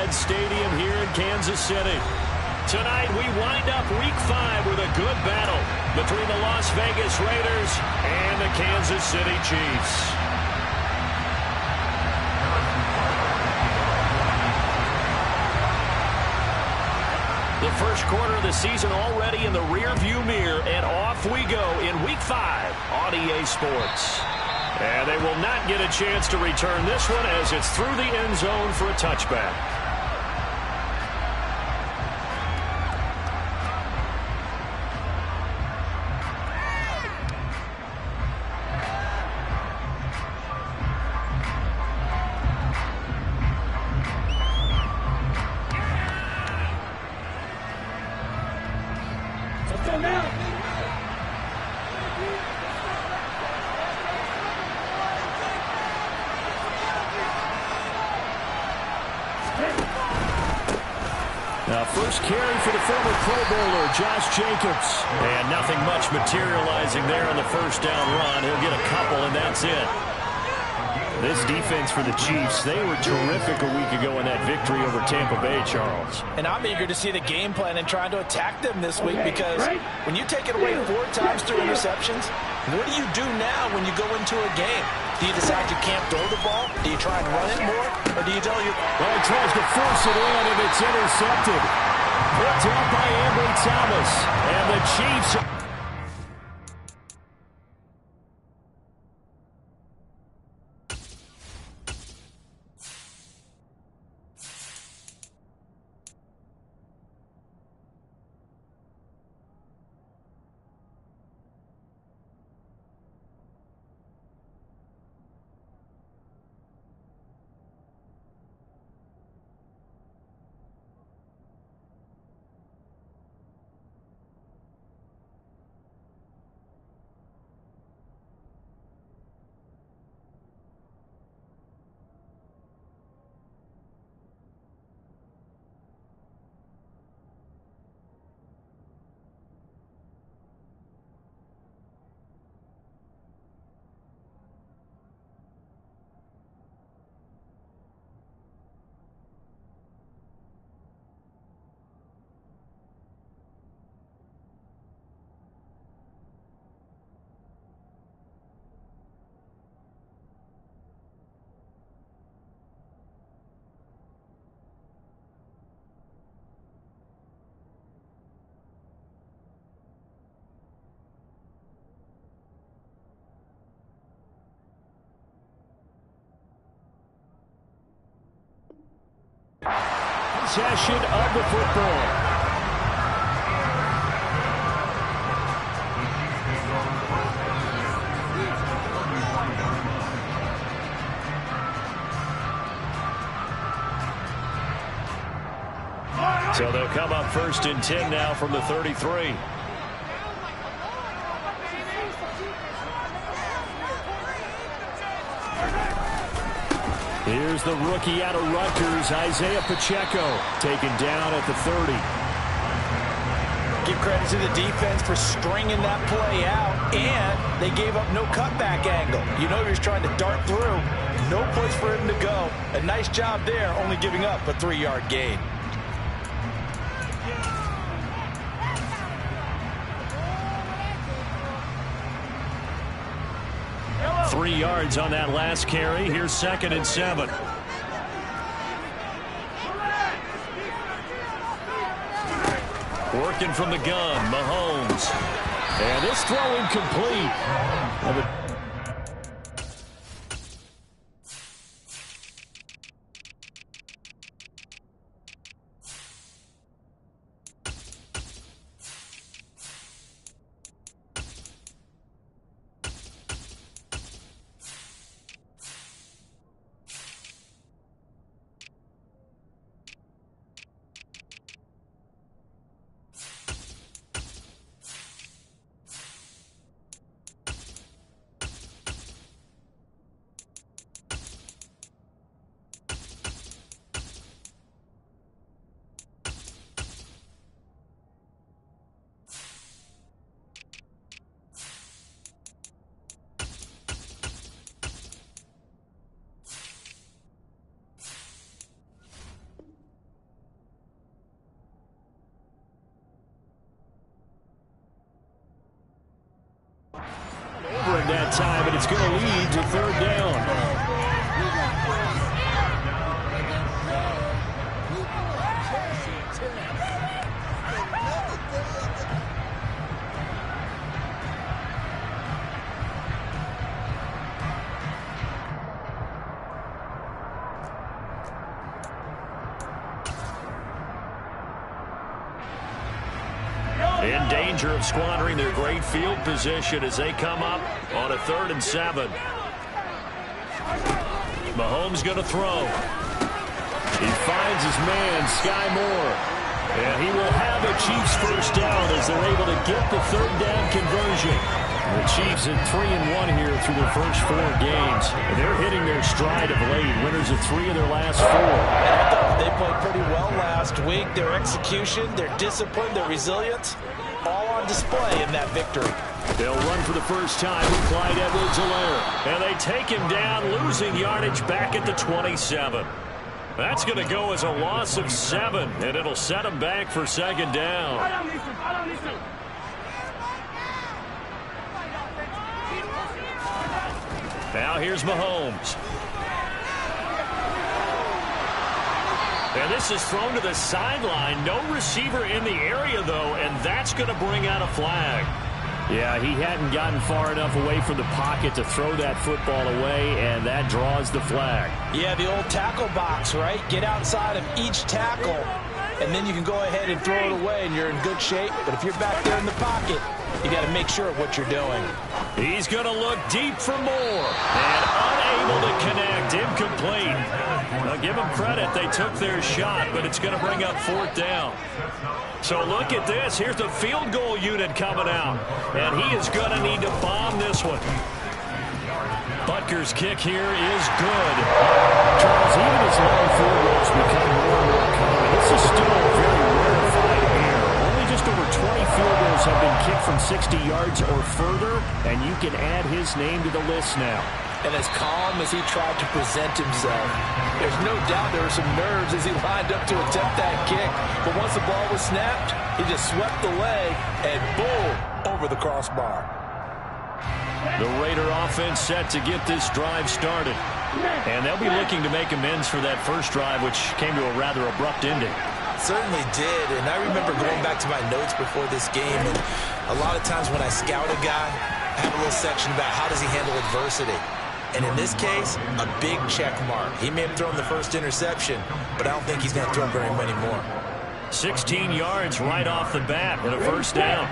ArrowHead Stadium here in Kansas City. Tonight we wind up Week 5 with a good battle between the Las Vegas Raiders and the Kansas City Chiefs. The first quarter of the season already in the rear-view mirror, and off we go in Week 5 on EA Sports. And they will not get a chance to return this one as it's through the end zone for a touchback. Now, first carry for the former Pro Bowler, Josh Jacobs. And nothing much materializing there on the first down run. He'll get a couple, and that's it. This defense for the Chiefs, they were terrific a week ago in that victory over Tampa Bay, Charles. And I'm eager to see the game plan and trying to attack them this week, because when you take it away 4 times through interceptions, what do you do now when you go into a game? Do you decide you can't throw the ball? Do you try and run it more? Or do you tell your... Well, he tries to force it in, and it's intercepted. Picked up by Ambry Thomas. And the Chiefs... Possession of the football. So they'll come up 1st and 10 now from the 33. Here's the rookie out of Rutgers, Isaiah Pacheco, taken down at the 30. Give credit to the defense for stringing that play out, and they gave up no cutback angle. You know, he was trying to dart through. No place for him to go. A nice job there, only giving up a 3-yard gain. Three yards on that last carry. Here's 2nd and 7. Working from the gun, Mahomes. And this throw incomplete. it's going to lead to third down. In danger of squandering their great field position as they come up on a 3rd and 7. Mahomes going to throw. He finds his man, Sky Moore. And he will have a Chiefs first down as they're able to get the 3rd down conversion. The Chiefs at 3-1 here through their first 4 games. And they're hitting their stride of late. Winners of 3 of their last 4. And I thought they played pretty well last week. Their execution, their discipline, their resilience, all on display in that victory. They'll run for the first time with Clyde Edwards-Helaire. And they take him down, losing yardage back at the 27. That's going to go as a loss of 7, and it'll set them back for 2nd down. Now here's Mahomes. And this is thrown to the sideline. No receiver in the area, though, and that's going to bring out a flag. Yeah, he hadn't gotten far enough away from the pocket to throw that football away, and that draws the flag. Yeah, the old tackle box, right? Get outside of each tackle, and then you can go ahead and throw it away, and you're in good shape. But if you're back there in the pocket, you got to make sure of what you're doing. He's going to look deep for more, and unable to connect. Incomplete. Now, give them credit. They took their shot, but it's going to bring up 4th down. So look at this. Here's the field goal unit coming out, and he is going to need to bomb this one. Butker's kick here is good. Charles, even as long field goals become more and more common, this is still a very rarefied air. Only just over 20 field goals have been kicked from 60 yards or further, and you can add his name to the list now. And as calm as he tried to present himself, there's no doubt there were some nerves as he lined up to attempt that kick. But once the ball was snapped, he just swept the leg and boom, over the crossbar. The Raider offense set to get this drive started. And they'll be looking to make amends for that first drive, which came to a rather abrupt ending. Certainly did, and I remember going back to my notes before this game, and a lot of times when I scout a guy, I have a little section about how does he handle adversity. And in this case, a big check mark. He may have thrown the first interception, but I don't think he's going to throw very many more. 16 yards right off the bat and a first down.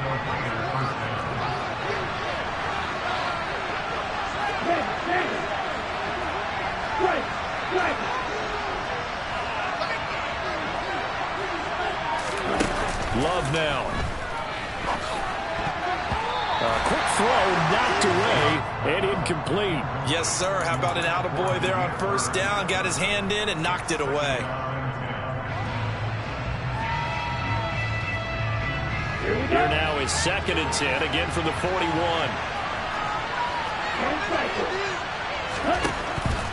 Love now. A quick throw knocked away and incomplete. Yes, sir. How about an attaboy there on first down? Got his hand in and knocked it away. Here now is 2nd and 10, again from the 41.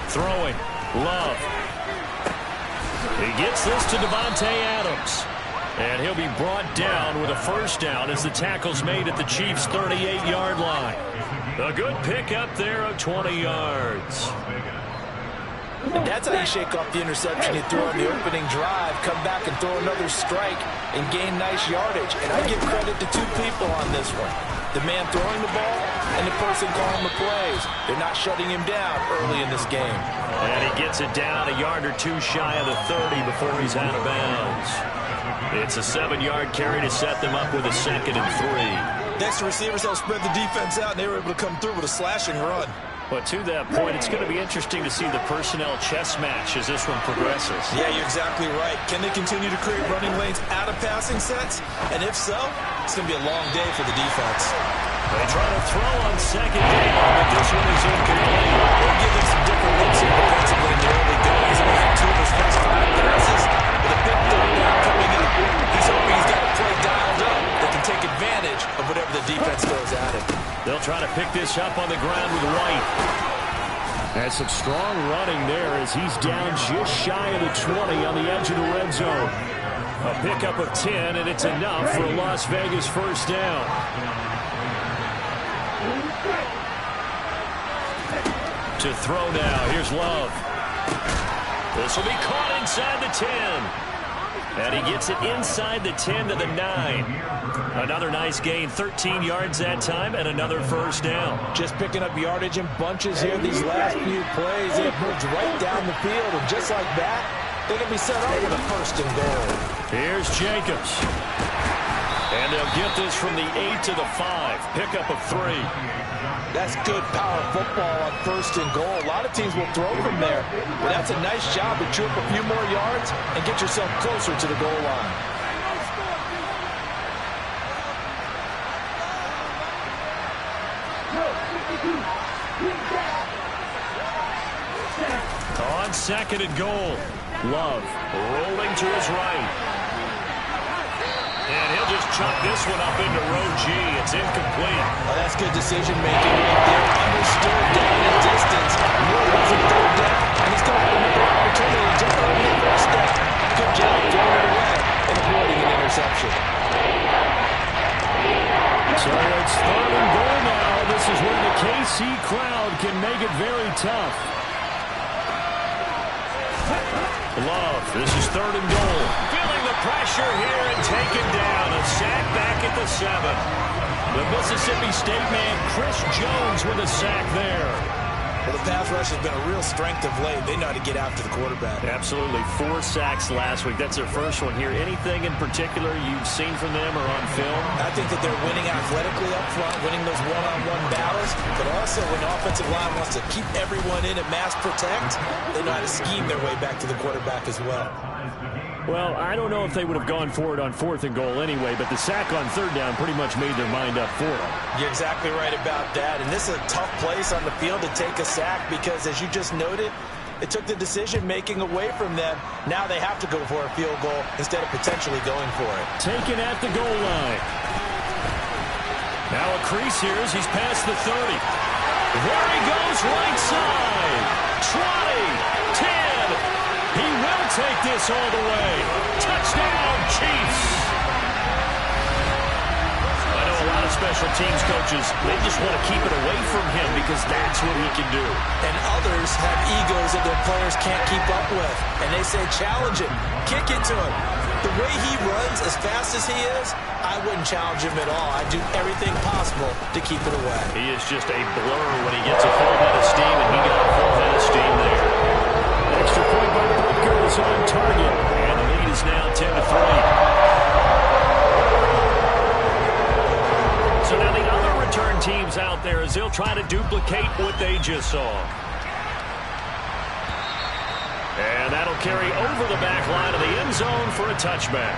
Throwing. Love. He gets this to Davante Adams. And he'll be brought down with a first down as the tackle's made at the Chiefs' 38-yard line. A good pickup there of 20 yards. And that's how you shake off the interception you threw on the opening drive, come back and throw another strike and gain nice yardage. And I give credit to 2 people on this one. The man throwing the ball and the person calling the plays. They're not shutting him down early in this game. And he gets it down a yard or 2 shy of the 30 before he's out of bounds. It's a 7-yard carry to set them up with a 2nd and 3. Next, the receivers helped spread the defense out, and they were able to come through with a slashing run. But to that point, it's going to be interesting to see the personnel chess match as this one progresses. Yeah, you're exactly right. Can they continue to create running lanes out of passing sets? And if so, it's going to be a long day for the defense. They try to throw on 2nd down, but this one is incomplete. They'll give them some different looks here defensively in the early goings. He had 2 of his first 5 passes with a big 3rd down coming up. He's hoping he's got a play dialed up that can take advantage of whatever the defense throws at him. They'll try to pick this up on the ground with White. Has some strong running there as he's down just shy of the 20 on the edge of the red zone. A pickup of 10, and it's enough for a Las Vegas first down. To throw now. Here's Love. This will be caught inside the 10. And he gets it inside the 10 to the 9. Another nice gain, 13 yards that time, and another first down. Just picking up yardage in bunches here these last few plays. They've moved right down the field, and just like that, they can be set up with a first and goal. Here's Jacobs. And they'll get this from the 8 to the 5. Pickup of 3. That's good power football on first and goal. A lot of teams will throw from there, but that's a nice job to chew up a few more yards and get yourself closer to the goal line. On second and goal, Love rolling to his right. And he'll just chuck this one up into row G. It's incomplete. Oh, that's good decision-making right there. Understood down the distance. Moore wasn't third down, and he's going to have another opportunity to jump over the first down. Good job throwing it away and avoiding an interception. So it's third and goal now. This is where the KC crowd can make it very tough. Love, this is third and goal. Feeling the pressure here and taken down. A sack back at the 7. The Mississippi State man, Chris Jones, with a sack there. Well, the pass rush has been a real strength of late. They know how to get after the quarterback. Absolutely. 4 sacks last week. That's their first one here. Anything in particular you've seen from them or on film? I think that they're winning athletically up front, winning those one-on-one battles, but also when the offensive line wants to keep everyone in and mass protect, they know how to scheme their way back to the quarterback as well. Well, I don't know if they would have gone for it on fourth and goal anyway, but the sack on third down pretty much made their mind up for them. You're exactly right about that, and this is a tough place on the field to take a sack because, as you just noted, it took the decision-making away from them. Now they have to go for a field goal instead of potentially going for it. Taken at the goal line. Now a crease here as he's past the 30. There he goes, right side. 20, 10. He will take this all the way. Touchdown, Chiefs. I know a lot of special teams coaches, they just want to keep it away from him because that's what he can do. And others have egos that their players can't keep up with. And they say, challenge him, kick it to him. The way he runs as fast as he is, I wouldn't challenge him at all. I'd do everything possible to keep it away. He is just a blur when he gets a full head of steam, and he got a full head of steam there. Extra point by Butker is on target, and the lead is now 10-3. So now the other return teams out there as they'll try to duplicate what they just saw. And that'll carry over the back line of the end zone for a touchback.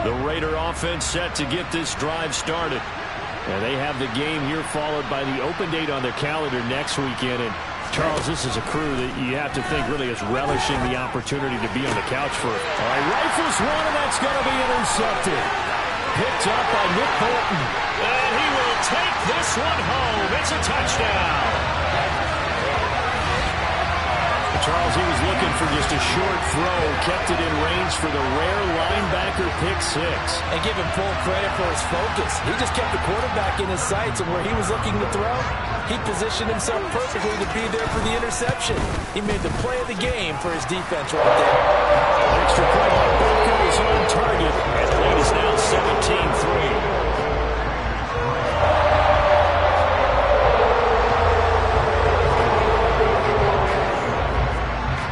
The Raider offense set to get this drive started. And they have the game here followed by the open date on their calendar next weekend. And Charles, this is a crew that you have to think really is relishing the opportunity to be on the couch for it. All right, rifles one, and that's going to be intercepted. Picked up by Nick Bolton. And he will take this one home. It's a touchdown. Charles, he was looking for just a short throw, kept it in range for the rare linebacker pick 6. And give him full credit for his focus. He just kept the quarterback in his sights, and where he was looking to throw, he positioned himself perfectly to be there for the interception. He made the play of the game for his defense right there. Extra point by Booker is on target, and the lead is now 17-3.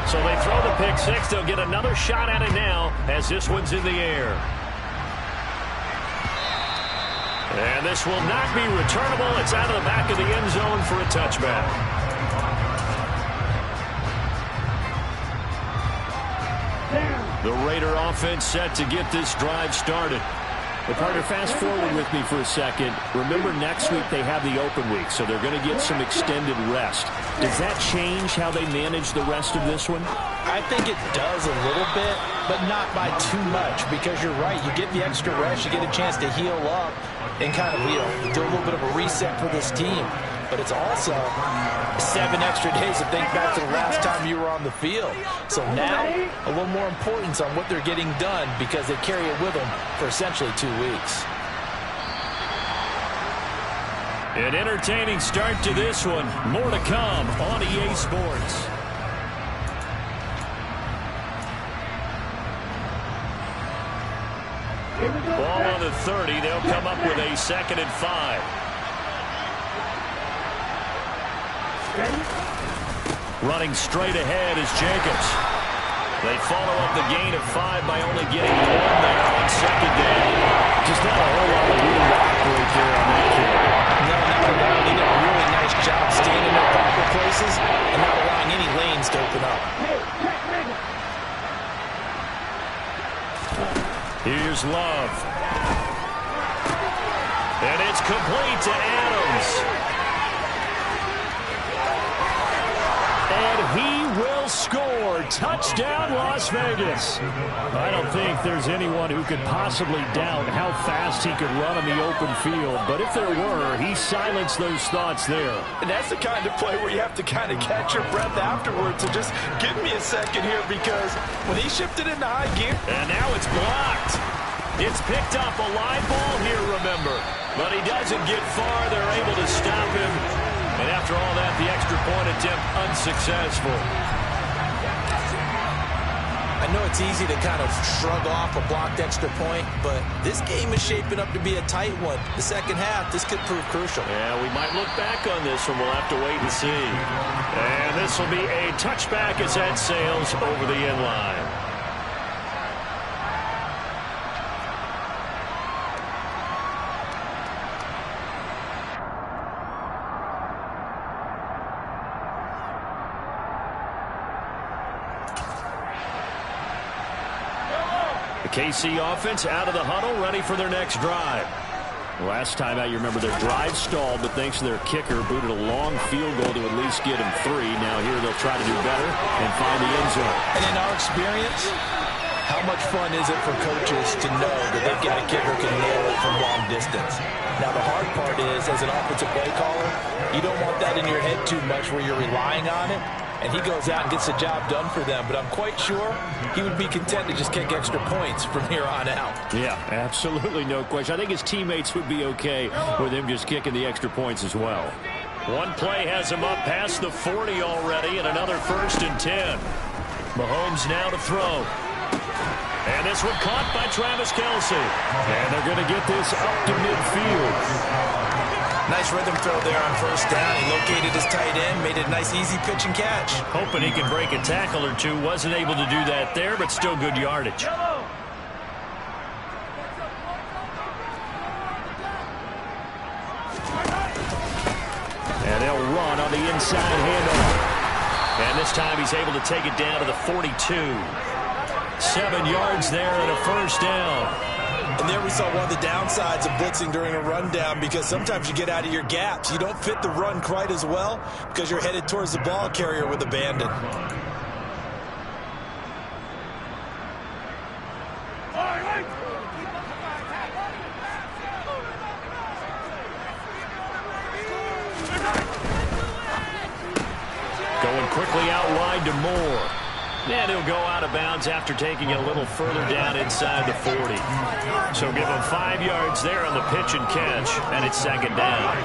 So they throw the pick 6. They'll get another shot at it now as this one's in the air. And this will not be returnable. It's out of the back of the end zone for a touchback. The Raider offense set to get this drive started. But partner, fast forward with me for a second. Remember, next week they have the open week, so they're going to get some extended rest. Does that change how they manage the rest of this one? I think it does a little bit, but not by too much, because you're right. You get the extra rest, you get a chance to heal up and kind of, do a little bit of a reset for this team. but it's also 7 extra days to think back to the last time you were on the field. So now, a little more importance on what they're getting done because they carry it with them for essentially 2 weeks. An entertaining start to this one. More to come on EA Sports. Ball on the 30. They'll come up with a 2nd and 5. Running straight ahead is Jacobs. They follow up the gain of 5 by only getting 1 there on 2nd down. Just not a whole lot of room to operate there on that kid. No, not at all. They did a really nice job staying in their proper places and not allowing any lanes to open up. Here's Love. And it's complete to Adams. And he will score. Touchdown, Las Vegas. I don't think there's anyone who could possibly doubt how fast he could run on the open field. But if there were, he silenced those thoughts there. And that's the kind of play where you have to kind of catch your breath afterwards and just give me a second here because when he shifted into high gear. And now it's blocked. It's picked up a live ball here, remember. But he doesn't get far. They're able to stop him. And after all that, the extra point attempt unsuccessful. I know it's easy to kind of shrug off a blocked extra point, but this game is shaping up to be a tight one. The second half, this could prove crucial. Yeah, we might look back on this one. We'll have to wait and see. And this will be a touchback as that sails over the end line. KC offense out of the huddle, ready for their next drive. Last time out, you remember their drive stalled, but thanks to their kicker, booted a long field goal to at least get them 3. Now here they'll try to do better and find the end zone. And in our experience, how much fun is it for coaches to know that they've got a kicker who can nail it from long distance? Now the hard part is, as an offensive play caller, you don't want that in your head too much where you're relying on it. And he goes out and gets the job done for them. But I'm quite sure he would be content to just kick extra points from here on out. Yeah, absolutely no question. I think his teammates would be okay with him just kicking the extra points as well. One play has him up past the 40 already, and another 1st and 10. Mahomes now to throw. And this one caught by Travis Kelce. And they're going to get this up to midfield. Nice rhythm throw there on 1st down. He located his tight end, made it a nice easy pitch and catch. Hoping he could break a tackle or two. Wasn't able to do that there, but still good yardage. And they'll run on the inside handoff. And this time he's able to take it down to the 42. 7 yards there and a 1st down. And there we saw one of the downsides of blitzing during a rundown because sometimes you get out of your gaps. You don't fit the run quite as well because you're headed towards the ball carrier with abandon. Going quickly out wide to Moore. And he'll go out of bounds after taking it a little further down inside the 40. So give him 5 yards there on the pitch and catch, and it's 2nd down.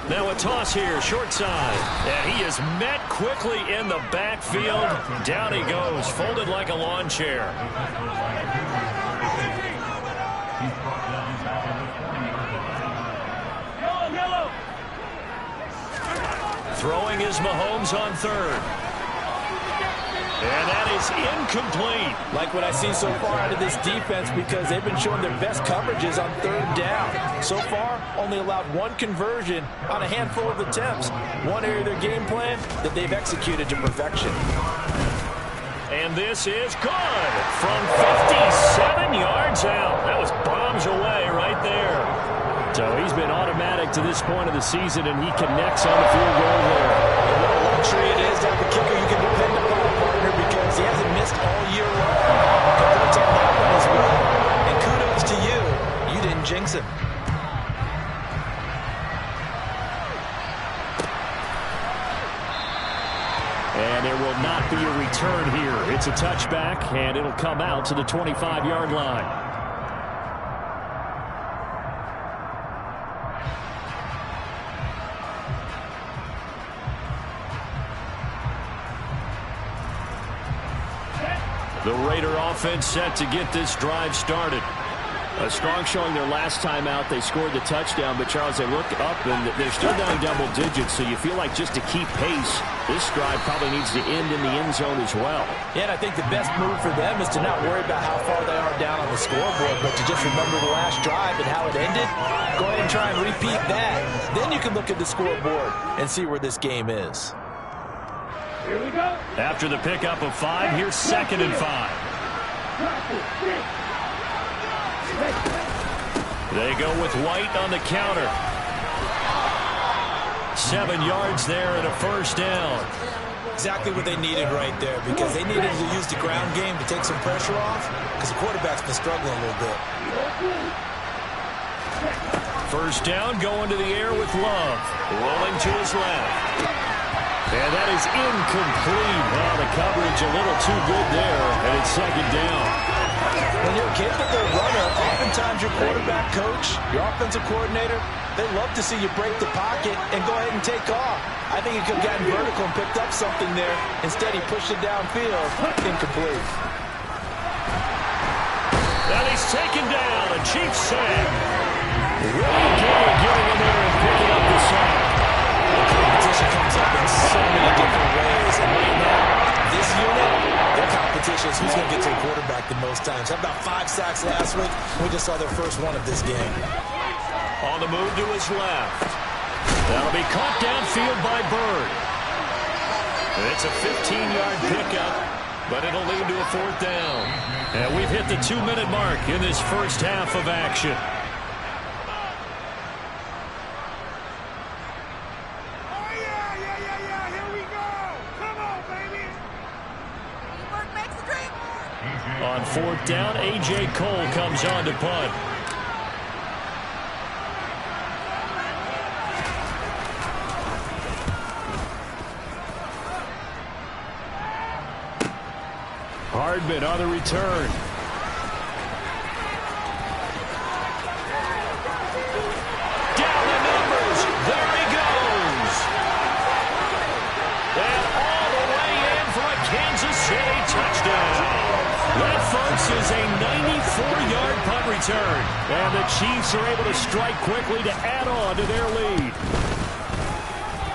Now a toss here, short side. And he is met quickly in the backfield. Down he goes, folded like a lawn chair. Throwing is Mahomes on 3rd. And that is incomplete. Like what I've seen so far out of this defense because they've been showing their best coverages on 3rd down. So far, only allowed 1 conversion on a handful of attempts. One area of their game plan that they've executed to perfection. And this is good from 57 yards out. That was bombs away right there. So he's been automatic to this point of the season, and he connects on the field goal there. And what a luxury it is to have a kicker you can depend upon, partner, because he hasn't missed all year long. Converts on that one as touchback, and it'll come out to the 25-yard line. The Raider offense set to get this drive started. A strong showing their last time out. They scored the touchdown, but Charles, they look up and they're still down double digits, so you feel like just to keep pace, this drive probably needs to end in the end zone as well. Yeah, and I think the best move for them is to not worry about how far they are down on the scoreboard, but to just remember the last drive and how it ended. Go ahead and try and repeat that. Then you can look at the scoreboard and see where this game is. Here we go. After the pickup of 5, here's 2nd and 5. They go with White on the counter. 7 yards there and a first down. Exactly what they needed right there, because they needed to use the ground game to take some pressure off, because the quarterback's been struggling a little bit. First down, going to the air with Love. Rolling to his left. And that is incomplete. Well, the coverage a little too good there, and it's 2nd down. When you're a capable runner, oftentimes your quarterback coach, your offensive coordinator, they love to see you break the pocket and go ahead and take off. I think he could have gotten vertical and picked up something there. Instead, he pushed it downfield. Incomplete. And he's taken down. A Chiefs sack. Willie Gay getting in there and picking up the sack. The competition comes up in so many different ways. And right now, this unit, their competition is who's going to get to the quarterback the most times. How about 5 sacks last week? We just saw their first one of this game. On the move to his left. That'll be caught downfield by Bird. It's a 15-yard pickup, but it'll lead to a 4th down. And we've hit the 2-minute mark in this first half of action. On 4th down, A.J. Cole comes on to punt. Hardman on the return. Down the numbers. There he goes. And all the way in for a Kansas City touchdown. That, folks, is a 94-yard punt return. And the Chiefs are able to strike quickly to add on to their lead.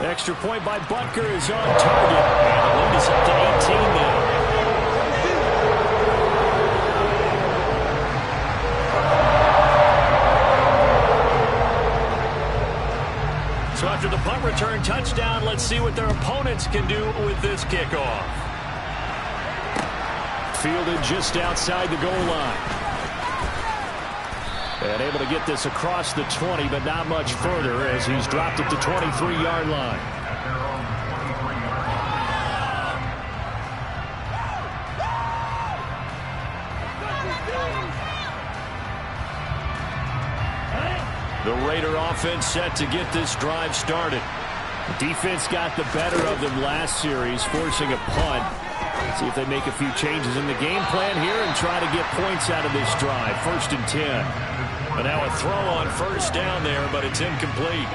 Extra point by Butker is on target. And the lead is up to 18 now. So after the punt return touchdown, let's see what their opponents can do with this kickoff. Fielded just outside the goal line. And able to get this across the 20, but not much further as he's dropped at the 23-yard line. The Raider offense set to get this drive started. The defense got the better of them last series, forcing a punt. See if they make a few changes in the game plan here and try to get points out of this drive. 1st and 10. But now a throw on 1st down there, but it's incomplete.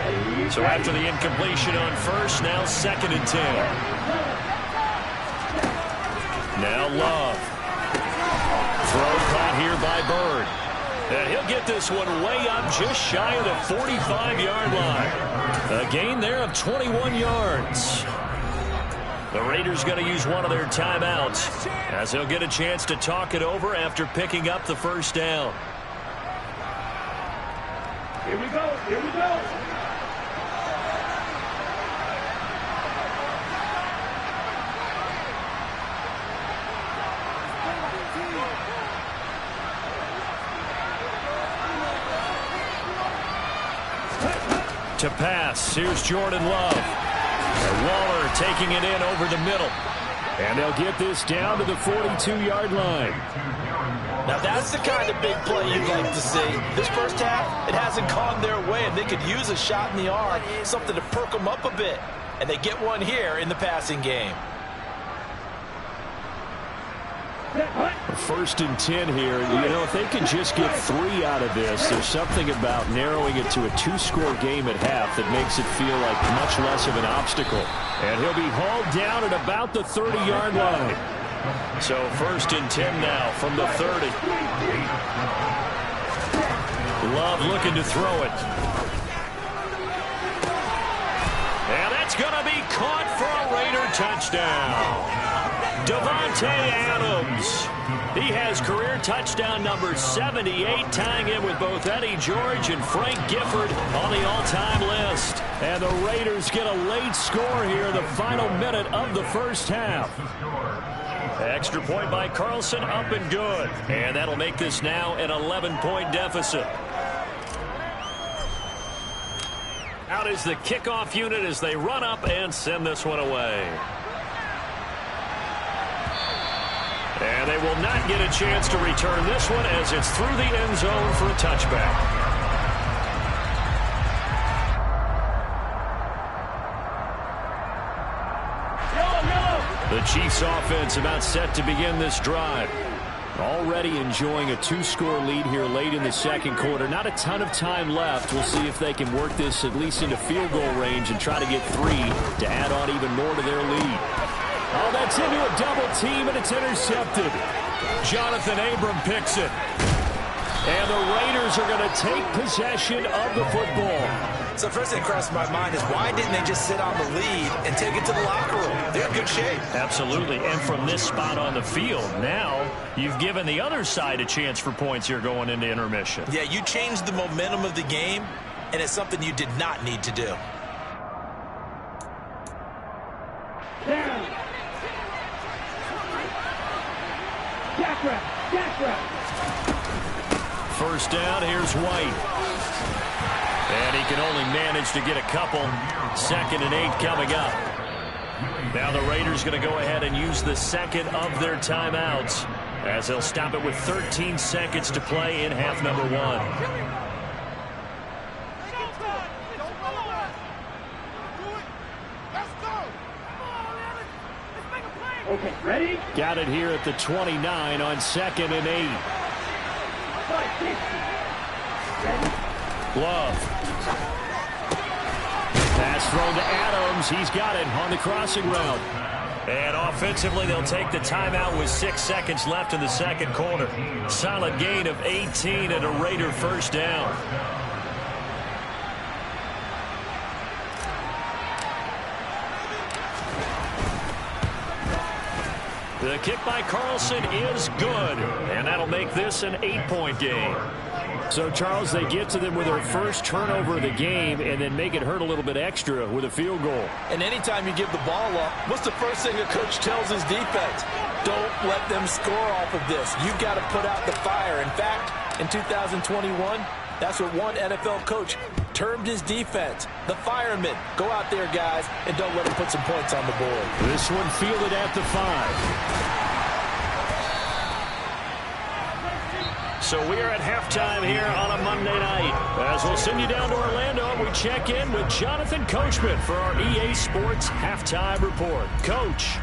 So after the incompletion on 1st, now 2nd and 10. Now Love. Throw caught here by Bird. And he'll get this one way up just shy of the 45-yard line. A gain there of 21 yards. The Raiders going to use one of their timeouts as they'll get a chance to talk it over after picking up the 1st down. Here we go. Here we go. To pass, here's Jordan Love. And Waller taking it in over the middle. And they'll get this down to the 42-yard line. Now that's the kind of big play you'd like to see. This first half, it hasn't gone their way, and they could use a shot in the arm, something to perk them up a bit. And they get one here in the passing game. First and 10 here. You know, if they could just get 3 out of this, there's something about narrowing it to a 2-score game at half that makes it feel like much less of an obstacle. And he'll be hauled down at about the 30-yard line. So first and 10 now from the 30. Love looking to throw it. And that's going to be caught for a Raider touchdown. Davante Adams. He has career touchdown number 78, tying him with both Eddie George and Frank Gifford on the all-time list. And the Raiders get a late score here in the final minute of the first half. Extra point by Carlson, up and good. And that'll make this now an 11-point deficit. Out is the kickoff unit as they run up and send this one away. And they will not get a chance to return this one as it's through the end zone for a touchback. The Chiefs offense about set to begin this drive. Already enjoying a 2-score lead here late in the second quarter. Not a ton of time left. We'll see if they can work this at least into field goal range and try to get 3 to add on even more to their lead. Oh, that's into a double team, and it's intercepted. Jonathan Abram picks it. And the Raiders are going to take possession of the football. So first thing that crossed my mind is why didn't they just sit on the lead and take it to the locker room? They're in good shape. Absolutely. And from this spot on the field, now you've given the other side a chance for points here going into intermission. Yeah, you changed the momentum of the game, and it's something you did not need to do. Down. Jack rep. First down, here's White. And he can only manage to get a couple. 2nd and 8 coming up. Now the Raiders going to go ahead and use the second of their timeouts as they'll stop it with 13 seconds to play in half number 1. Okay, ready? Got it here at the 29 on 2nd and 8. Love. Pass thrown to Adams. He's got it on the crossing route. And offensively, they'll take the timeout with 6 seconds left in the second quarter. Solid gain of 18 and a Raider first down. The kick by Carlson is good, and that'll make this an 8-point game. So, Charles, they get to them with their first turnover of the game and then make it hurt a little bit extra with a field goal. And anytime you give the ball up, what's the first thing a coach tells his defense? Don't let them score off of this. You've got to put out the fire. In fact, in 2021, that's what one NFL coach termed his defense, the firemen. Go out there, guys, and don't let them put some points on the board. This one fielded at the 5. So we are at halftime here on a Monday night. As we'll send you down to Orlando, and we check in with Jonathan Coachman for our EA Sports Halftime Report. Coach.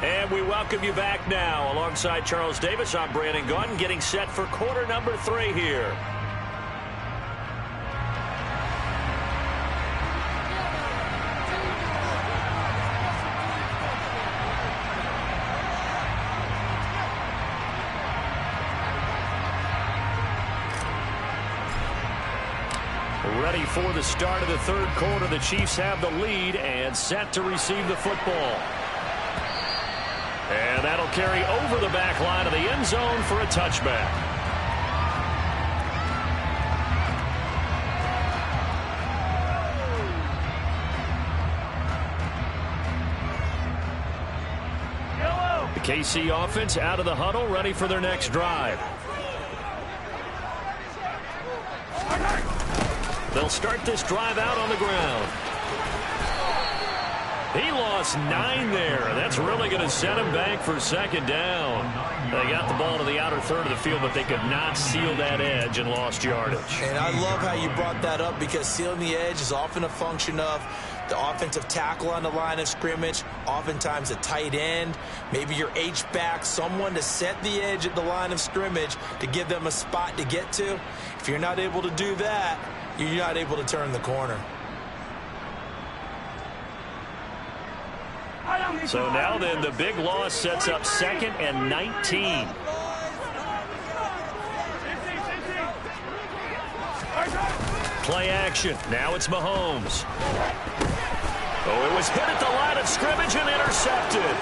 And we welcome you back now. Alongside Charles Davis, I'm Brandon Gaudin, getting set for quarter number 3 here. Ready for the start of the third quarter. The Chiefs have the lead and set to receive the football. And that'll carry over the back line of the end zone for a touchback. The KC offense out of the huddle, ready for their next drive. They'll start this drive out on the ground. He lost 9 there. That's really going to set him back for second down. They got the ball to the outer third of the field, but they could not seal that edge and lost yardage. And I love how you brought that up, because sealing the edge is often a function of the offensive tackle on the line of scrimmage, oftentimes a tight end, maybe your H-back, someone to set the edge at the line of scrimmage to give them a spot to get to. If you're not able to do that, you're not able to turn the corner. So now then, the big loss sets up 2nd and 19. Play action. Now it's Mahomes. Oh, it was hit at the line of scrimmage and intercepted.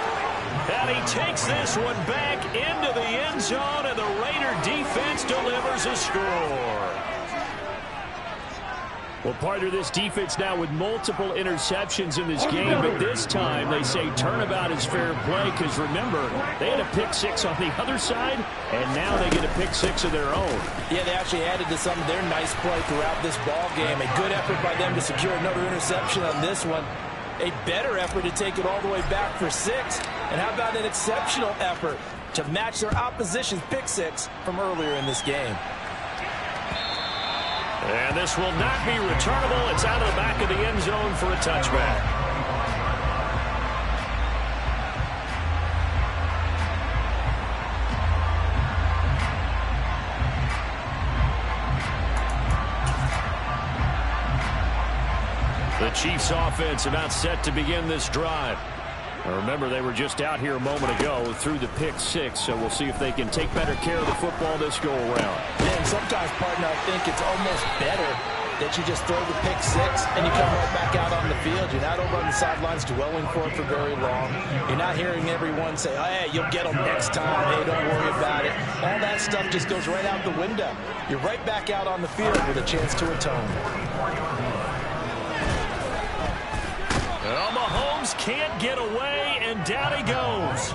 And he takes this one back into the end zone, and the Raider defense delivers a score. Well, partner, this defense now with multiple interceptions in this game, but this time they say turnabout is fair play, because remember, they had a pick 6 on the other side, and now they get a pick 6 of their own. Yeah, they actually added to some of their nice play throughout this ball game. A good effort by them to secure another interception on this one. A better effort to take it all the way back for 6. And how about an exceptional effort to match their opposition's pick 6 from earlier in this game? And this will not be returnable. It's out of the back of the end zone for a touchback. The Chiefs offense about set to begin this drive. Now remember, they were just out here a moment ago through the pick 6, so we'll see if they can take better care of the football this go around. And sometimes, partner, I think it's almost better that you just throw the pick 6 and you come right back out on the field. You're not over on the sidelines dwelling for it for very long. You're not hearing everyone say, oh, hey, you'll get them next time. Hey, don't worry about it. All that stuff just goes right out the window. You're right back out on the field with a chance to atone. Well, Mahomes can't get away, and down he goes.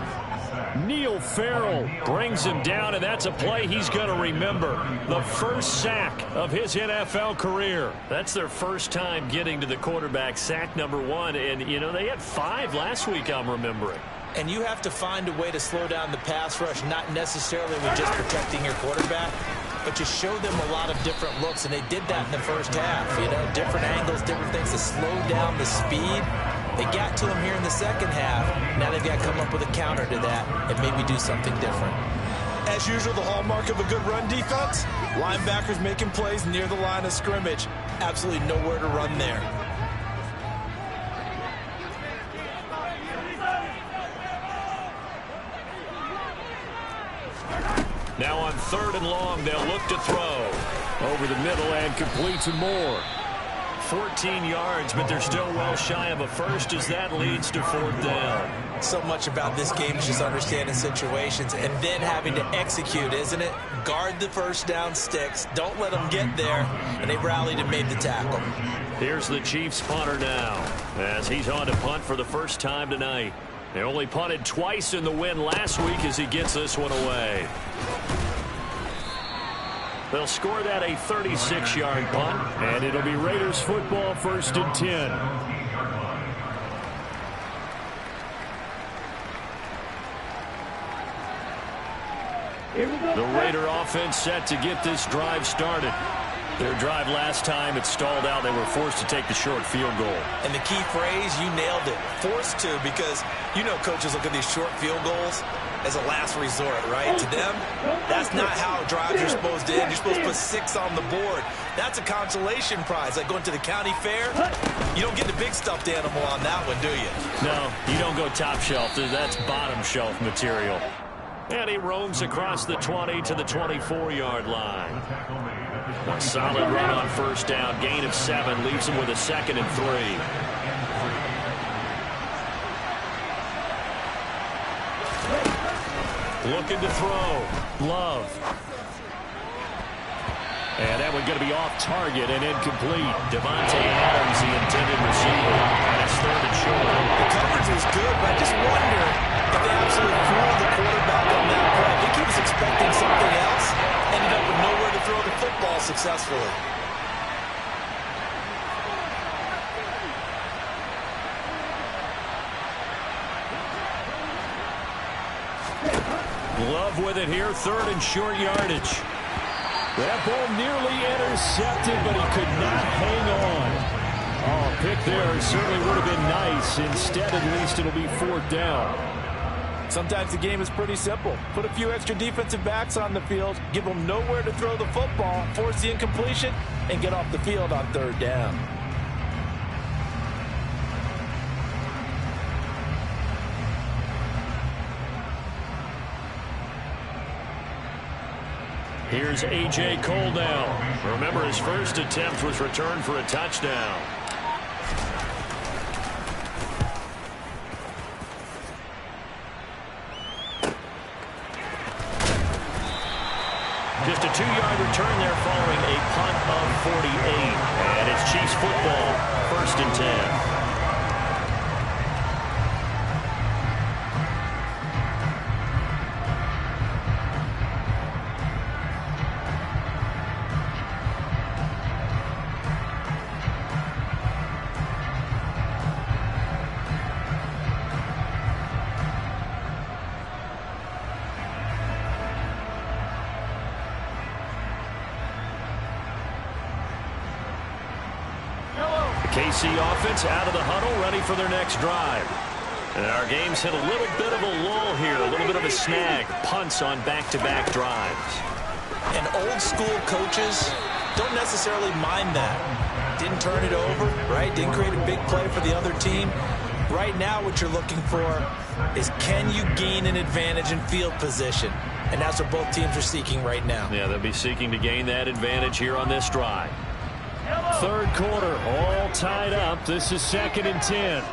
Neil Farrell brings him down, and that's a play he's going to remember. The first sack of his NFL career. That's their first time getting to the quarterback, sack number 1. And, you know, they had 5 last week, I'm remembering. And you have to find a way to slow down the pass rush, not necessarily with just protecting your quarterback, but you show them a lot of different looks, and they did that in the first half. You know, different angles, different things to slow down the speed. They got to him here in the second half. Now they've got to come up with a counter to that and maybe do something different. As usual, the hallmark of a good run defense, linebackers making plays near the line of scrimmage. Absolutely nowhere to run there. Now on 3rd and long, they'll look to throw. Over the middle and complete to Moore. 14 yards, but they're still well shy of a first as that leads to 4th down. So much about this game is just understanding situations and then having to execute, isn't it? Guard the first down sticks. Don't let them get there. And they rallied and made the tackle. Here's the Chiefs punter now as he's on to punt for the first time tonight. They only punted twice in the win last week as he gets this one away. They'll score that a 36-yard punt, and it'll be Raiders football, 1st and 10. The Raider offense set to get this drive started. Their drive last time, it stalled out. They were forced to take the short field goal. And the key phrase, you nailed it. Forced to, because you know coaches look at these short field goals as a last resort, right? To them, that's not how drives are supposed to end. You're supposed to put 6 on the board. That's a consolation prize. Like going to the county fair, you don't get the big stuffed animal on that one, do you? No, you don't go top shelf. That's bottom shelf material. And he roams across the 20 to the 24-yard line. A solid run on 1st down. Gain of 7 leaves him with a 2nd and 3. Looking to throw. Love. And that one going to be off target and incomplete. Devontae Adams, the intended receiver. And it's 3rd and short. The coverage was good, but I just wonder if they absolutely fooled the quarterback on that play. I think he was expecting something else. Ended up with nowhere to throw the football successfully. Love with it here, third and short yardage. That ball nearly intercepted, but he could not hang on. Oh, a pick there certainly would have been nice. Instead, at least it'll be fourth down. Sometimes the game is pretty simple. Put a few extra defensive backs on the field, give them nowhere to throw the football, force the incompletion, and get off the field on third down. Here's A.J. Cole now. Remember, his first attempt was returned for a touchdown. Just a 2-yard return there following a punt of 48. And it's Chiefs football, 1st and 10. KC offense out of the huddle, ready for their next drive. And our game's hit a little bit of a lull here, a little bit of a snag. Punts on back-to-back drives. And old school coaches don't necessarily mind that. Didn't turn it over, right? Didn't create a big play for the other team. Right now what you're looking for is, can you gain an advantage in field position? And that's what both teams are seeking right now. Yeah, they'll be seeking to gain that advantage here on this drive. Third quarter, all tied up. This is 2nd and 10.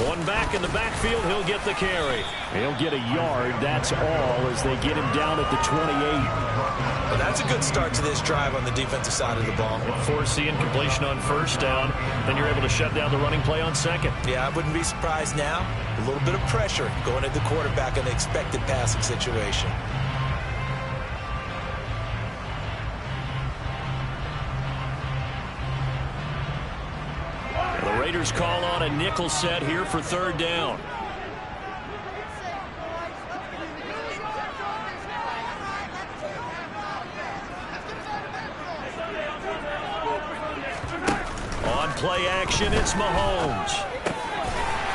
One back in the backfield, he'll get the carry. He'll get a yard, that's all, as they get him down at the 28. Well, that's a good start to this drive on the defensive side of the ball. Force the incompletion on first down, then you're able to shut down the running play on second. Yeah, I wouldn't be surprised now. A little bit of pressure going at the quarterback in the expected passing situation. Raiders call on a nickel set here for third down. On play action, it's Mahomes.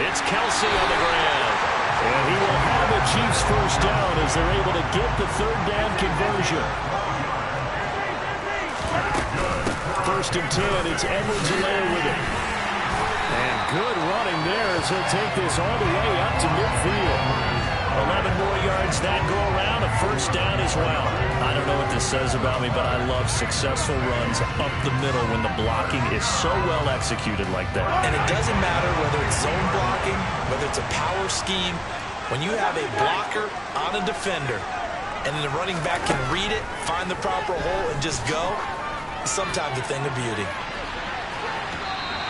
It's Kelsey on the ground. And he will have a Chiefs first down as they're able to get the third down conversion. 1st and 10, it's Edwards-Helaire with it. And good running there as he'll take this all the way up to midfield. 11 more yards that go around, a first down as well. I don't know what this says about me, but I love successful runs up the middle when the blocking is so well executed like that. And it doesn't matter whether it's zone blocking, whether it's a power scheme. When you have a blocker on a defender and then the running back can read it, find the proper hole, and just go, sometimes a thing of beauty.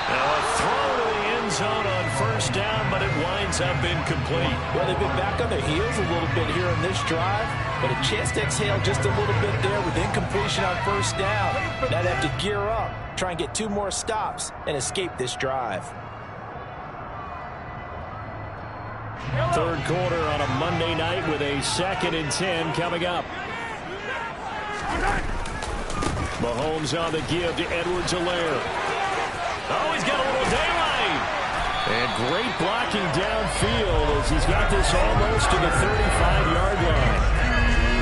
Now a throw to the end zone on first down, but it winds up incomplete. Well, they've been back on their heels a little bit here in this drive, but a chance to exhale just a little bit there with incompletion on first down. Now they have to gear up, try and get 2 more stops, and escape this drive. Third quarter on a Monday night with a 2nd and 10 coming up. Mahomes on the give to Edwards-Helaire. Oh, he's got a little daylight. And great blocking downfield as he's got this almost to the 35-yard line.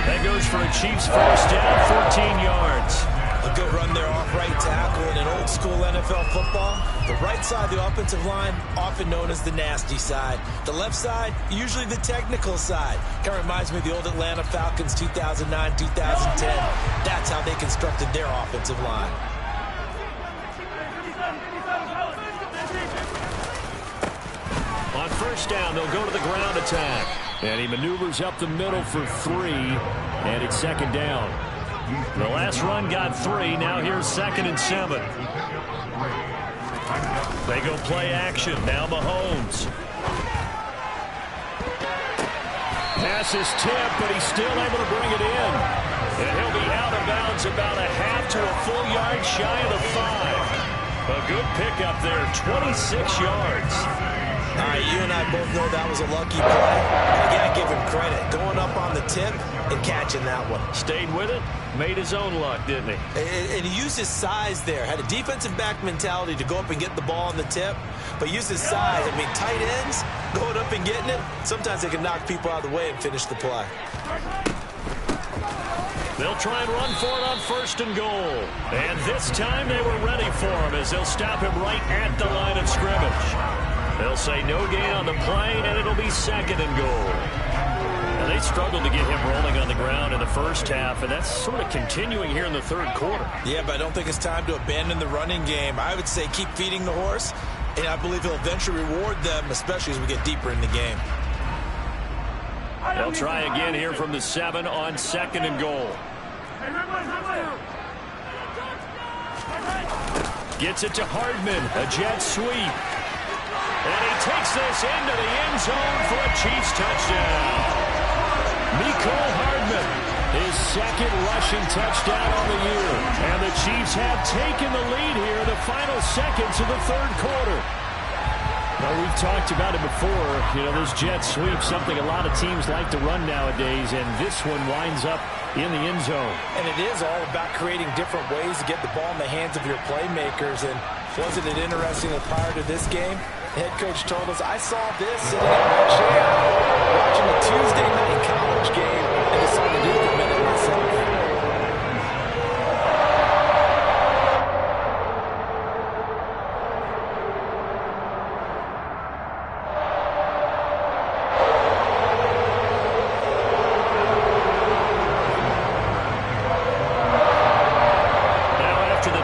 That goes for a Chiefs first down, 14 yards. A good run there off right tackle in an old-school NFL football. The right side of the offensive line, often known as the nasty side. The left side, usually the technical side. Kind of reminds me of the old Atlanta Falcons 2009, 2010. That's how they constructed their offensive line. On first down, they'll go to the ground attack. And he maneuvers up the middle for 3, and it's 2nd down. The last run got 3. Now here's 2nd and 7. They go play action. Now Mahomes. Pass is tipped, but he's still able to bring it in. And he'll be out of bounds about a half to a full yard shy of the 5. A good pickup there, 26 yards. All right, you and I both know that was a lucky play. And you got to give him credit. Going up on the tip and catching that one. Stayed with it, made his own luck, didn't he? And he used his size there. Had a defensive back mentality to go up and get the ball on the tip, but used his size. I mean, tight ends going up and getting it, sometimes they can knock people out of the way and finish the play. They'll try and run for it on 1st and goal. And this time they were ready for him as they'll stop him right at the line of scrimmage. They'll say no gain on the play, and it'll be 2nd and goal. And they struggled to get him rolling on the ground in the first half, and that's sort of continuing here in the 3rd quarter. Yeah, but I don't think it's time to abandon the running game. I would say keep feeding the horse, and I believe he'll eventually reward them, especially as we get deeper in the game. They'll try again here from the 7 on 2nd and goal. Gets it to Hardman, a jet sweep. And he takes this into the end zone for a Chiefs touchdown. Mecole Hardman, his 2nd rushing touchdown on the year. And the Chiefs have taken the lead here in the final seconds of the 3rd quarter. Well, we've talked about it before. You know, this jet sweep, something a lot of teams like to run nowadays, and this one winds up in the end zone. And it is all about creating different ways to get the ball in the hands of your playmakers. And wasn't it interesting that prior to this game, the head coach told us, I saw this sitting in my chair watching a Tuesday night college game and decided to implement it myself.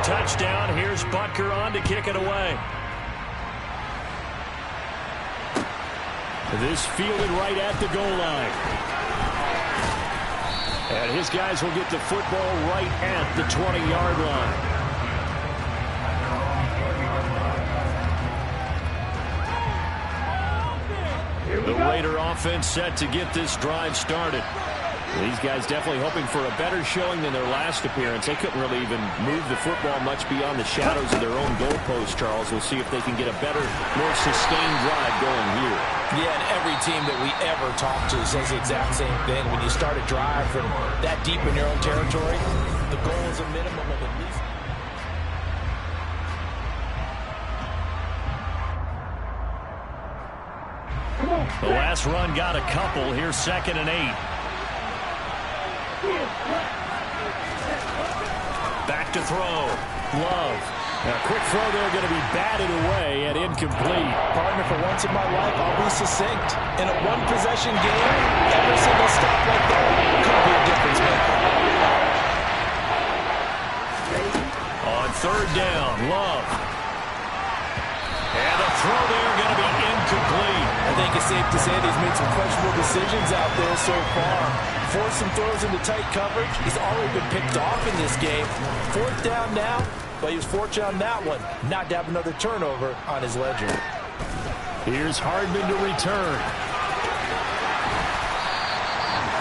Touchdown. Here's Butker on to kick it away. This fielded right at the goal line. And his guys will get the football right at the 20-yard line. The Raider offense set to get this drive started. These guys definitely hoping for a better showing than their last appearance. They couldn't really even move the football much beyond the shadows of their own goalpost, Charles. We'll see if they can get a better, more sustained drive going here. Yeah, and every team that we ever talk to says the exact same thing. When you start a drive from that deep in your own territory, the goal is a minimum of at least... The last run got a couple. Here's 2nd and 8. Back to throw. Love. A quick throw there going to be batted away and incomplete. Partner, for once in my life, I'll be succinct. In a one-possession game, every single stop like that could be a difference maker. On 3rd down, Love. And a throw there going to be incomplete. I think it's safe to say that he's made some questionable decisions out there so far. Forced some throws into tight coverage. He's already been picked off in this game. 4th down now, but he was fortunate on that one not to have another turnover on his ledger. Here's Hardman to return.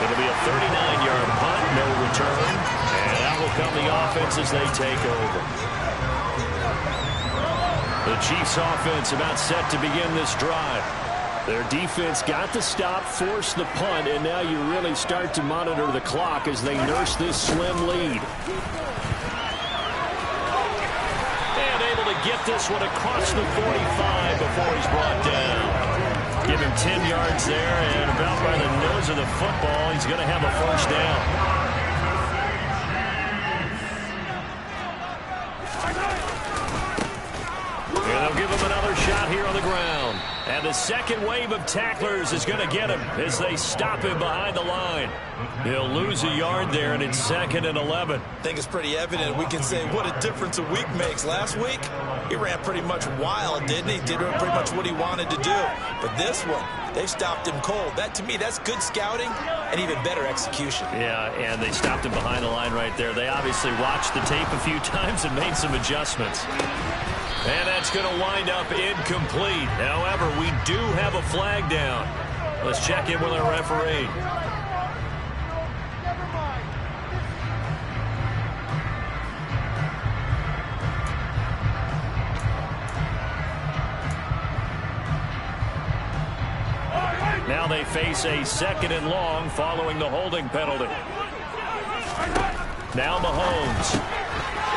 It'll be a 39-yard punt, no return. And out will come the offense as they take over. The Chiefs offense about set to begin this drive. Their defense got the stop, forced the punt, and now you really start to monitor the clock as they nurse this slim lead. And able to get this one across the 45 before he's brought down. Give him 10 yards there, and about by the nose of the football, he's going to have a 1st down. They'll give him another shot here on the ground. And the second wave of tacklers is going to get him as they stop him behind the line. He'll lose a yard there, and it's 2nd and 11. I think it's pretty evident. We can say what a difference a week makes. Last week, he ran pretty much wild, didn't he? Did pretty much what he wanted to do. But this one, they stopped him cold. That, to me, that's good scouting and even better execution. Yeah, and they stopped him behind the line right there. They obviously watched the tape a few times and made some adjustments. And that's going to wind up incomplete. However, we do have a flag down. Let's check in with our referee. now they face a 2nd and long following the holding penalty. Now Mahomes.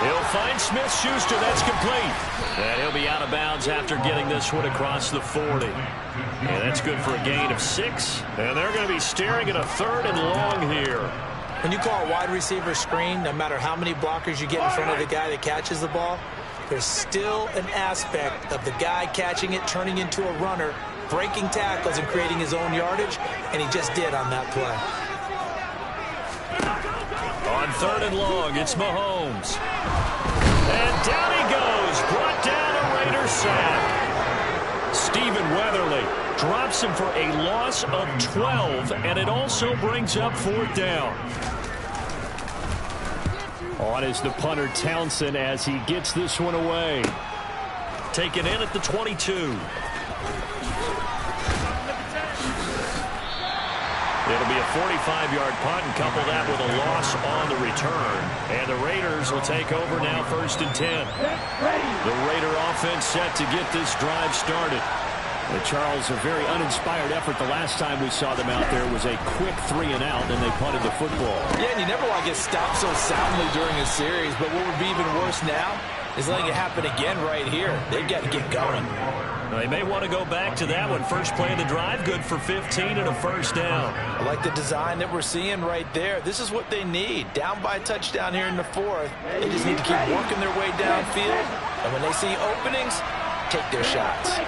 He'll find Smith-Schuster. That's complete. And he'll be out of bounds after getting this one across the 40. And that's good for a gain of 6. And they're going to be staring at a 3rd and long here. When you call a wide receiver screen, no matter how many blockers you get in front of the guy that catches the ball, there's still an aspect of the guy catching it, turning into a runner, breaking tackles and creating his own yardage, and he just did on that play. On 3rd and long, it's Mahomes. And down he goes, brought down a Raider sack. Stephen Weatherly drops him for a loss of 12, and it also brings up 4th down. On is the punter Townsend as he gets this one away. Taken in at the 22. It'll be a 45-yard punt and couple that with a loss on the return. And the Raiders will take over now 1st and 10. The Raider offense set to get this drive started. Charles, a very uninspired effort. The last time we saw them out there was a quick 3 and out, and they punted the football. Yeah, and you never want to get stopped so soundly during a series, but what would be even worse now is letting it happen again right here. They've got to get going. They may want to go back to that one. First play of the drive, good for 15 and a 1st down. I like the design that we're seeing right there. This is what they need. Down by a touchdown here in the 4th. They just need to keep working their way downfield, and when they see openings, take their shots.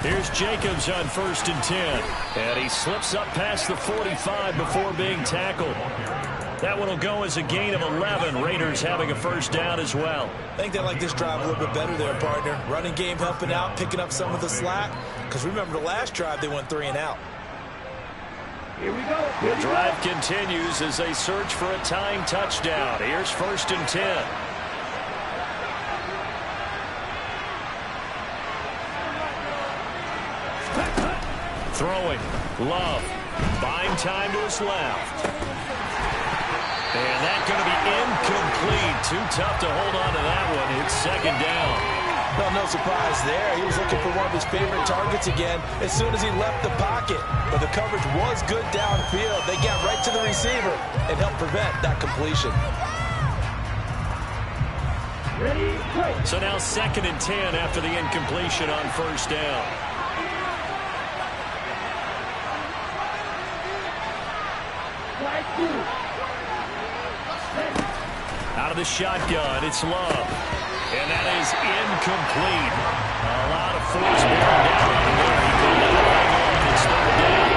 Here's Jacobs on 1st and 10. And he slips up past the 45 before being tackled. That one will go as a gain of 11. Raiders having a 1st down as well. I think they like this drive a little bit better there, partner. Running game helping out, picking up some of the slack. Because remember the last drive, they went 3 and out. Here we go. The drive continues as they search for a tying touchdown. Here's 1st and 10. Throwing. Love. Buying time to his left. And that's going to be incomplete. Too tough to hold on to that one. It's 2nd down. Well, no surprise there. He was looking for one of his favorite targets again as soon as he left the pocket. But the coverage was good downfield. They got right to the receiver and helped prevent that completion. Ready, play. So now 2nd and 10 after the incompletion on 1st down. Out of the shotgun, it's Love. And that is incomplete. A lot of force bearing down on there. He couldn't let it hang off. It's 3rd down.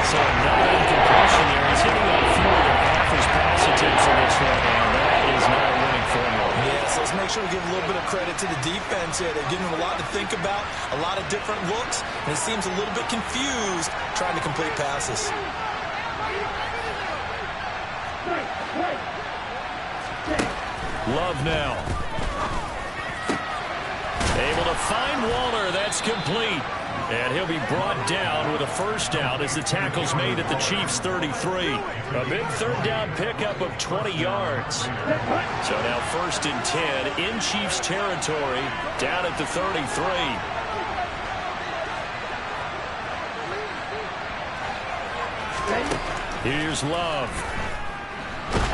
So another incompletion there. He's hitting on fewer than half his pass attempts in this one, and that is not a winning formula. Yes, let's make sure we give a little bit of credit to the defense here. They're giving him a lot to think about, a lot of different looks, and he seems a little bit confused trying to complete passes. Love now. Able to find Waller. That's complete. And he'll be brought down with a 1st down as the tackle's made at the Chiefs' 33. A big 3rd down pickup of 20 yards. So now 1st and 10 in Chiefs territory down at the 33. Here's Love.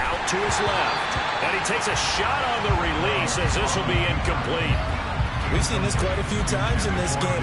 Out to his left. And he takes a shot on the release as this will be incomplete. We've seen this quite a few times in this game.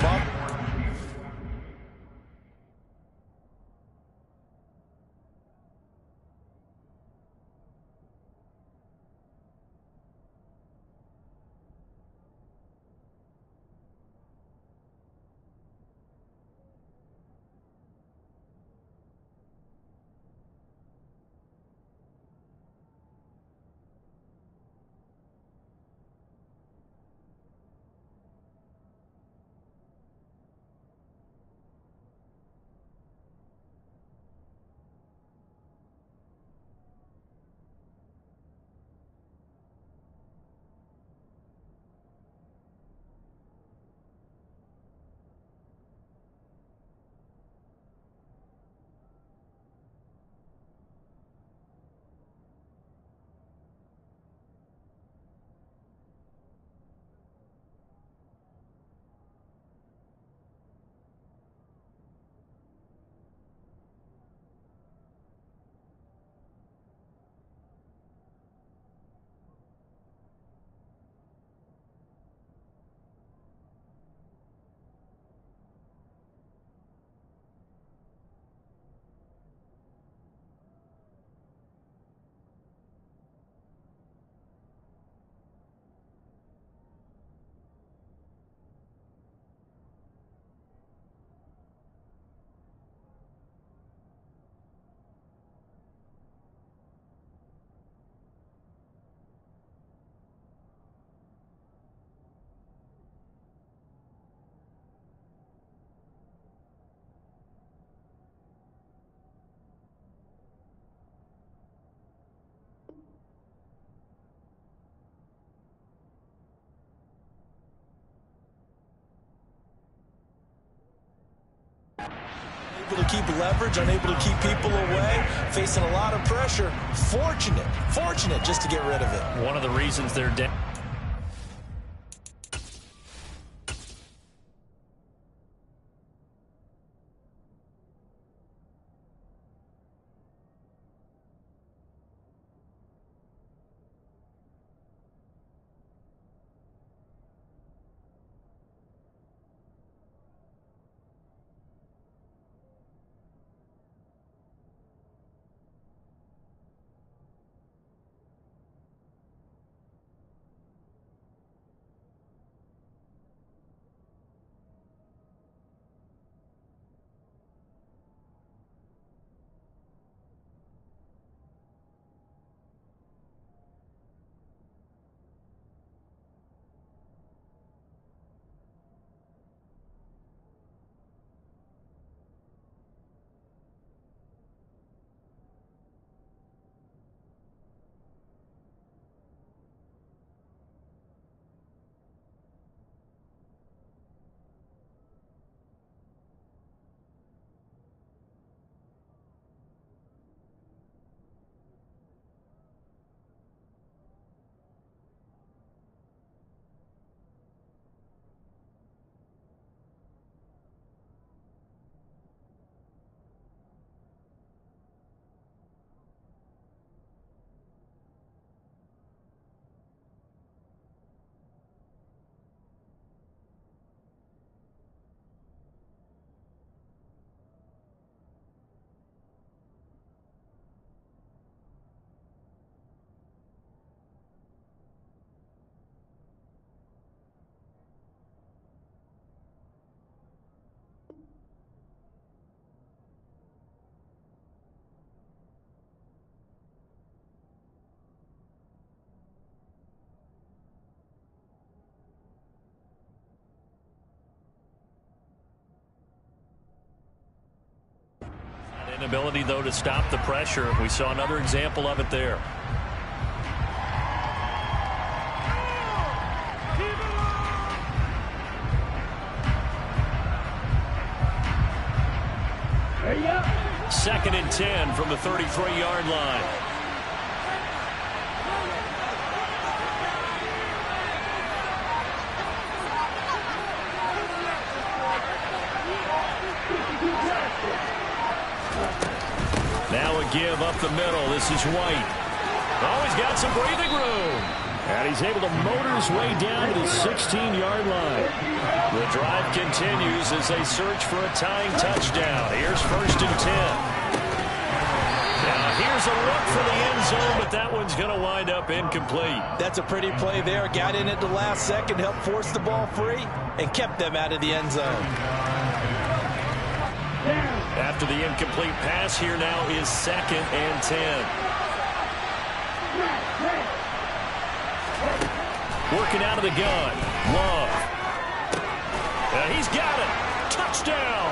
unable to keep leverage, unable to keep people away, facing a lot of pressure. Fortunate just to get rid of it. One of the reasons they're down. Inability, though, to stop the pressure. We saw another example of it there. There you go. 2nd and 10 from the 33-yard line. Now a give up the middle. This is White. Oh, he's got some breathing room. And he's able to motor his way down to the 16-yard line. The drive continues as they search for a tying touchdown. Here's 1st and 10. Now here's a look for the end zone, but that one's going to wind up incomplete. That's a pretty play there. Got in at the last second, helped force the ball free, and kept them out of the end zone. After the incomplete pass, here now is 2nd and 10. Working out of the gun. Love. And he's got it. Touchdown.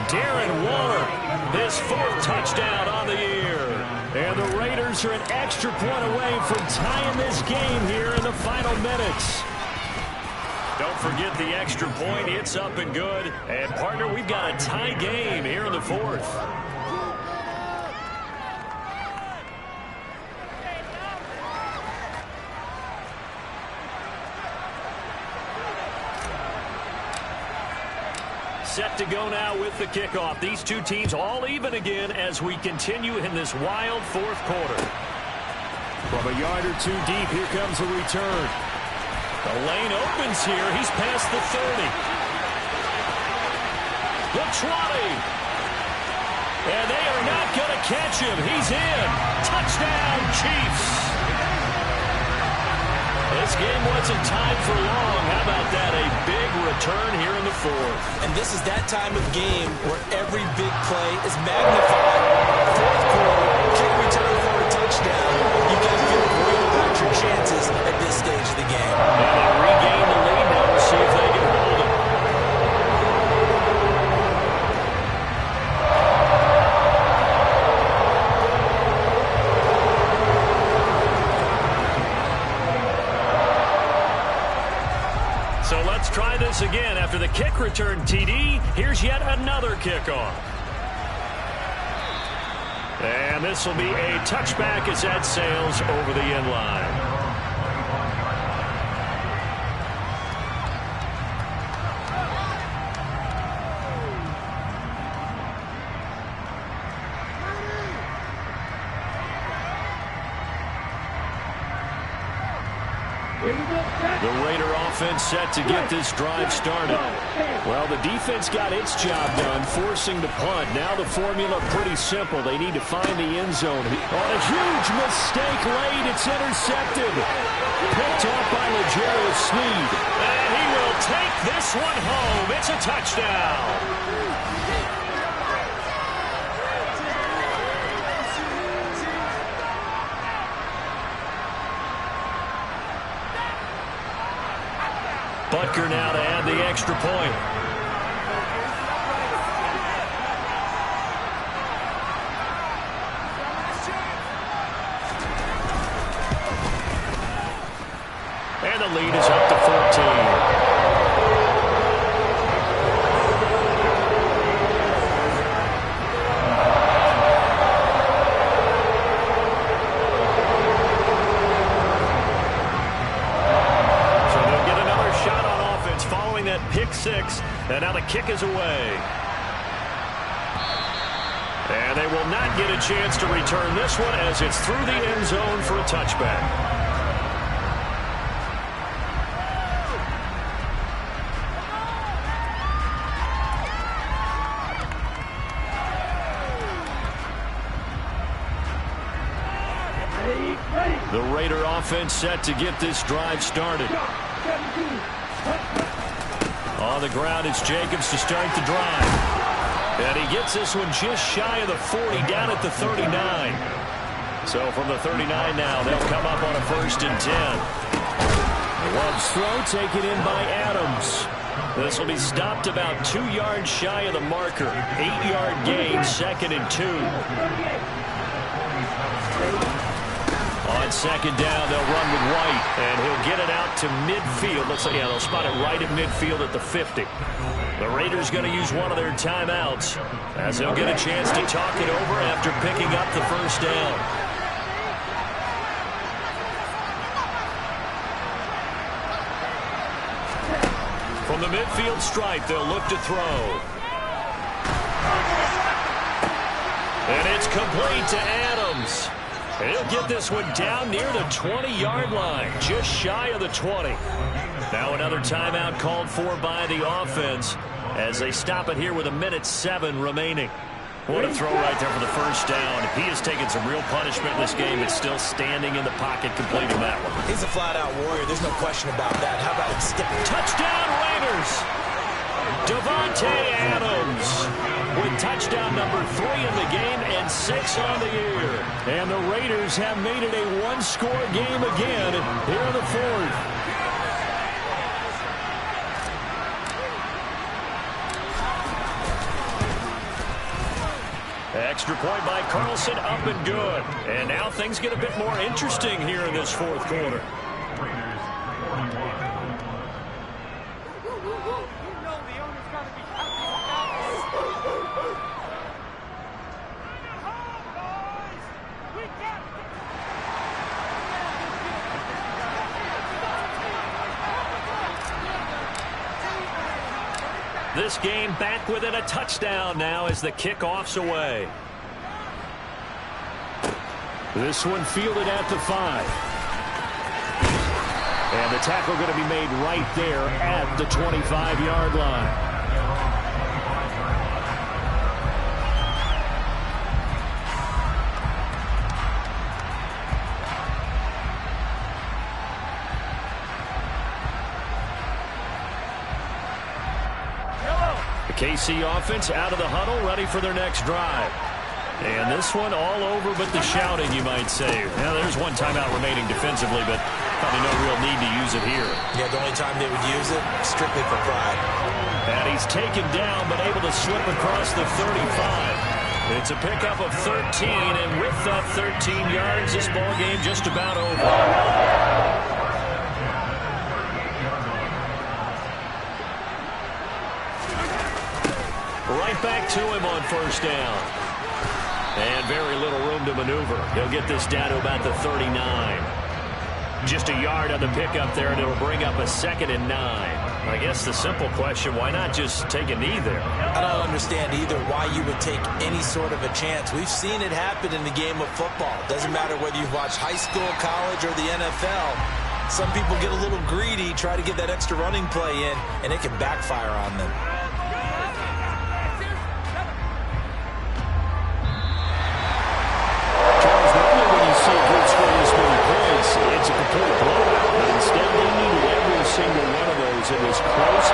Darren Waller, his 4th touchdown on the year. And the Raiders are an extra point away from tying this game here in the final minutes. Don't forget the extra point. It's up and good. And, partner, we've got a tie game here in the 4th. Set to go now with the kickoff. These two teams all even again as we continue in this wild 4th quarter. From a yard or two deep, here comes a return. The lane opens here. He's past the 30. The 20. And they are not going to catch him. He's in. Touchdown, Chiefs. This game wasn't tied for long. How about that? A big return here in the 4th. And this is that time of game where every big play is magnified. 4th quarter, kick return for a touchdown. You got to feel great about your chances at this stage of the game. And they regain the lead now. We'll see if they can hold it. So let's try this again. After the kick return TD, here's yet another kickoff. And this will be a touchback as that sails over the end line. The Raider offense set to get this drive started. Well, the defense got its job done, forcing the punt. Now the formula pretty simple. They need to find the end zone. On a huge mistake late, it's intercepted. Picked off by L'Jarius Sneed. And he will take this one home. It's a touchdown. Butker now to add the extra point. And the lead is up to 14. Pick six, and now the kick is away. And they will not get a chance to return this one as it's through the end zone for a touchback. The Raider offense set to get this drive started. On the ground, it's Jacobs to start the drive. And he gets this one just shy of the 40, down at the 39. So from the 39 now, they'll come up on a 1st and 10. Love's throw taken in by Adams. This will be stopped about 2 yards shy of the marker. 8-yard gain, 2nd and 2. On 2nd down, they'll run with White, and he'll get it out to midfield. Looks like, yeah, they'll spot it right at midfield at the 50. The Raiders going to use one of their timeouts as they'll get a chance to talk it over after picking up the 1st down. From the midfield stripe, they'll look to throw. And it's complete to Adams. He'll get this one down near the 20-yard line, just shy of the 20. Now another timeout called for by the offense as they stop it here with 1:07 remaining. What a throw right there for the 1st down. He has taken some real punishment in this game, but still standing in the pocket completing that one. He's a flat-out warrior. There's no question about that. How about him skipping? Touchdown Raiders! Davante Adams with touchdown number 3 in the game and 6 on the year. And the Raiders have made it a one-score game again here in the 4th. Extra point by Carlson, up and good. And now things get a bit more interesting here in this 4th quarter. This game back within a touchdown now as the kickoff's away. This one fielded at the 5. And the tackle going to be made right there at the 25-yard line. KC offense out of the huddle, ready for their next drive. And this one all over but the shouting, you might say. Now, there's one timeout remaining defensively, but probably no real need to use it here. Yeah, the only time they would use it, strictly for pride. And he's taken down, but able to slip across the 35. It's a pickup of 13, and with that 13 yards, this ball game just about over. right back to him on first down. And very little room to maneuver. He'll get this down to about the 39. Just a yard on the pickup there, and it'll bring up a 2nd and 9. I guess the simple question, why not just take a knee there? I don't understand either why you would take any sort of a chance. We've seen it happen in the game of football. Doesn't matter whether you watch high school, college, or the NFL. Some people get a little greedy, try to get that extra running play in, and it can backfire on them. Charles, normally when you see a good score this many points, it's a complete blowout. But instead, they needed every single one of those. It was close